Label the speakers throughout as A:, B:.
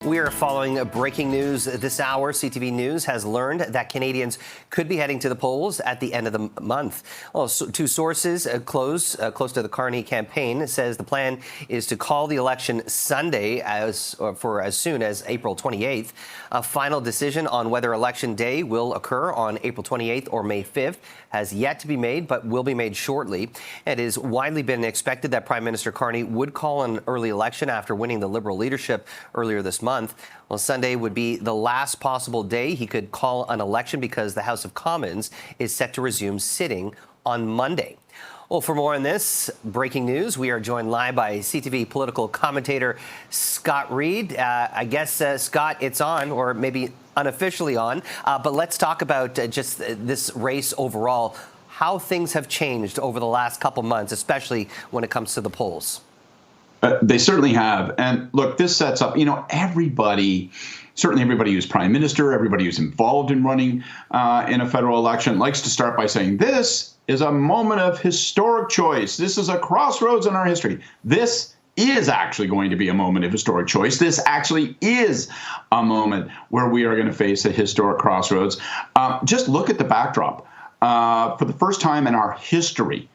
A: We are following breaking news this hour. CTV News has learned that Canadians could be heading to the polls at the end of the month. Well, two sources close to the Carney campaign says the plan is to call the election Sunday as soon as April 28th. A final decision on whether Election Day will occur on April 28th or May 5th has yet to be made, but will be made shortly. It is widely been expected that Prime Minister Carney would call an early election after winning the Liberal leadership earlier this month. Well, Sunday would be the last possible day he could call an election because the House of Commons is set to resume sitting on Monday. Well, for more on this breaking news, we are joined live by CTV political commentator Scott Reid. I guess, Scott, it's on, or maybe unofficially on, but let's talk about just this race overall, how things have changed over the last couple months, especially when it comes to the polls.
B: They certainly have. And look, this sets up, everybody, certainly everybody who's prime minister, everybody who's involved in running in a federal election likes to start by saying this is a moment of historic choice. This is a crossroads in our history. This is actually going to be a moment of historic choice. This actually is a moment where we are going to face a historic crossroads. Just look at the backdrop. For the first time in our history,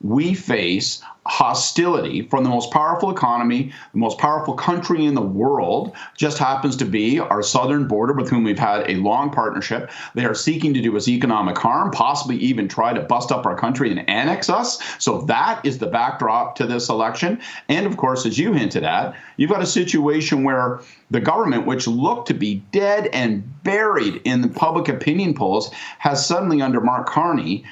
B: we face hostility from the most powerful economy, the most powerful country in the world, just happens to be our southern border with whom we've had a long partnership. They are seeking to do us economic harm, possibly even try to bust up our country and annex us. So that is the backdrop to this election. And of course, as you hinted at, you've got a situation where the government, which looked to be dead and buried in the public opinion polls, has suddenly, under Mark Carney,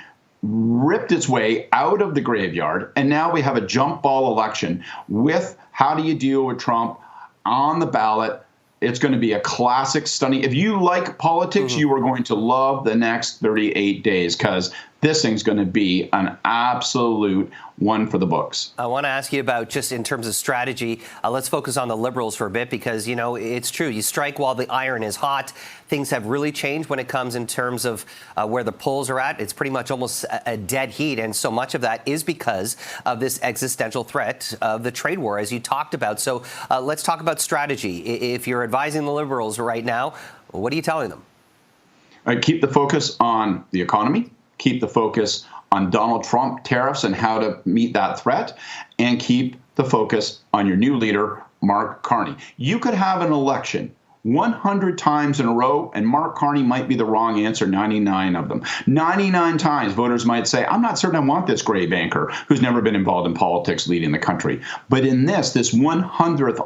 B: ripped its way out of the graveyard, and now we have a jump ball election with how do you deal with Trump on the ballot. It's going to be a classic, stunning. If you like politics, you are going to love the next 38 days because this thing's going to be an absolute one for the books.
A: I want to ask you about just in terms of strategy. Let's focus on the Liberals for a bit because, it's true. You strike while the iron is hot. Things have really changed when it comes in terms of where the polls are at. It's pretty much almost a dead heat. And so much of that is because of this existential threat of the trade war, as you talked about. So let's talk about strategy. If you're advising the Liberals right now, what are you telling them?
B: Keep the focus on the economy. Keep the focus on Donald Trump tariffs and how to meet that threat, and keep the focus on your new leader, Mark Carney. You could have an election 100 times in a row, and Mark Carney might be the wrong answer 99 of them. 99 times voters might say, I'm not certain I want this gray banker who's never been involved in politics leading the country. But in this 100th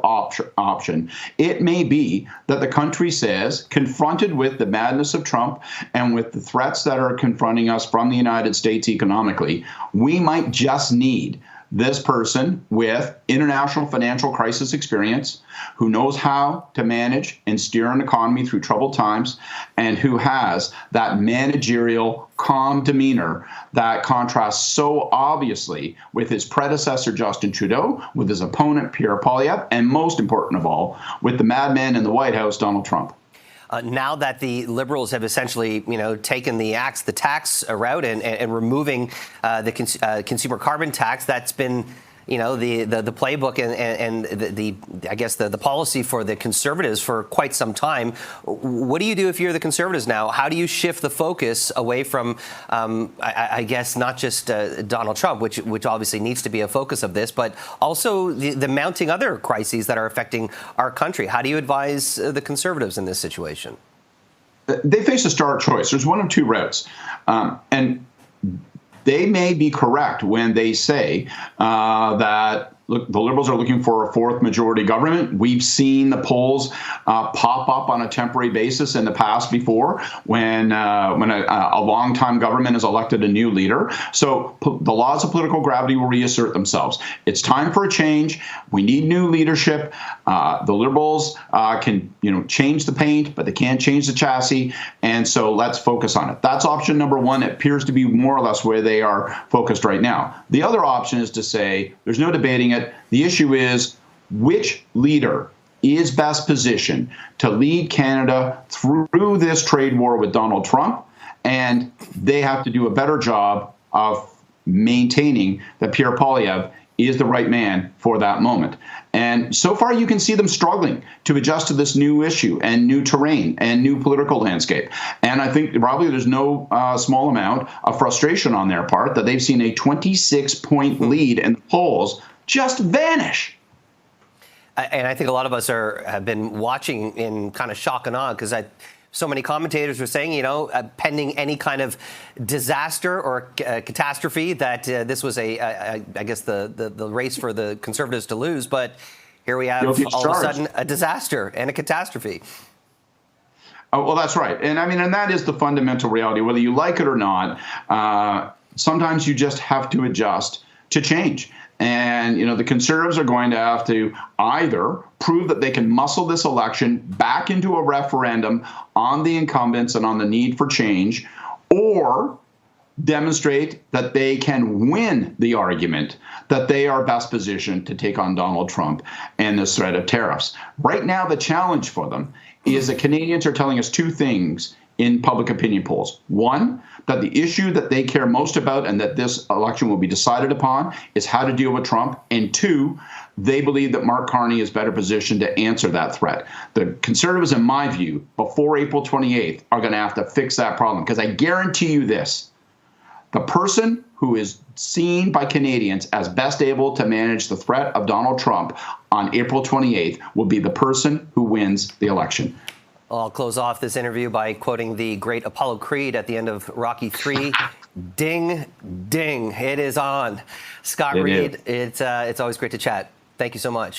B: option, it may be that the country says, confronted with the madness of Trump and with the threats that are confronting us from the United States economically, we might just need this person with international financial crisis experience, who knows how to manage and steer an economy through troubled times, and who has that managerial, calm demeanor that contrasts so obviously with his predecessor, Justin Trudeau, with his opponent, Pierre Poilievre, and most important of all, with the madman in the White House, Donald Trump.
A: Now that the Liberals have essentially, taken the tax route and removing the consumer carbon tax, that's been, the playbook and the policy for the Conservatives for quite some time. What do you do if you're the Conservatives now? How do you shift the focus away from, not just Donald Trump, which obviously needs to be a focus of this, but also the mounting other crises that are affecting our country? How do you advise the Conservatives in this situation?
B: They face a stark choice. There's one of two routes. And they may be correct when they say that, look, the Liberals are looking for a fourth majority government. We've seen the polls pop up on a temporary basis in the past before when a longtime government has elected a new leader. So the laws of political gravity will reassert themselves. It's time for a change. We need new leadership. The Liberals can change the paint, but they can't change the chassis. And so let's focus on it. That's option number one. It appears to be more or less where they are focused right now. The other option is to say, there's no debating it. The issue is which leader is best positioned to lead Canada through this trade war with Donald Trump, and they have to do a better job of maintaining that Pierre Poilievre is the right man for that moment. And so far, you can see them struggling to adjust to this new issue and new terrain and new political landscape. And I think probably there's no small amount of frustration on their part that they've seen a 26-point lead in the polls just vanish.
A: And I think a lot of us have been watching in kind of shock and awe because so many commentators were saying, pending any kind of disaster or catastrophe, that this was I guess the race for the Conservatives to lose. But here we have all of a sudden a disaster and a catastrophe.
B: Oh, well, that's right. And I mean, and that is the fundamental reality, whether you like it or not. Sometimes you just have to adjust to change. And, the Conservatives are going to have to either prove that they can muscle this election back into a referendum on the incumbents and on the need for change, or demonstrate that they can win the argument that they are best positioned to take on Donald Trump and this threat of tariffs. Right now, the challenge for them is that Canadians are telling us two things in public opinion polls. One, that the issue that they care most about and that this election will be decided upon is how to deal with Trump. And two, they believe that Mark Carney is better positioned to answer that threat. The Conservatives, in my view, before April 28th, are going to have to fix that problem. Because I guarantee you this, the person who is seen by Canadians as best able to manage the threat of Donald Trump on April 28th will be the person who wins the election.
A: I'll close off this interview by quoting the great Apollo Creed at the end of Rocky III. Ding, ding, it is on. Scott Reid, it's always great to chat. Thank you so much.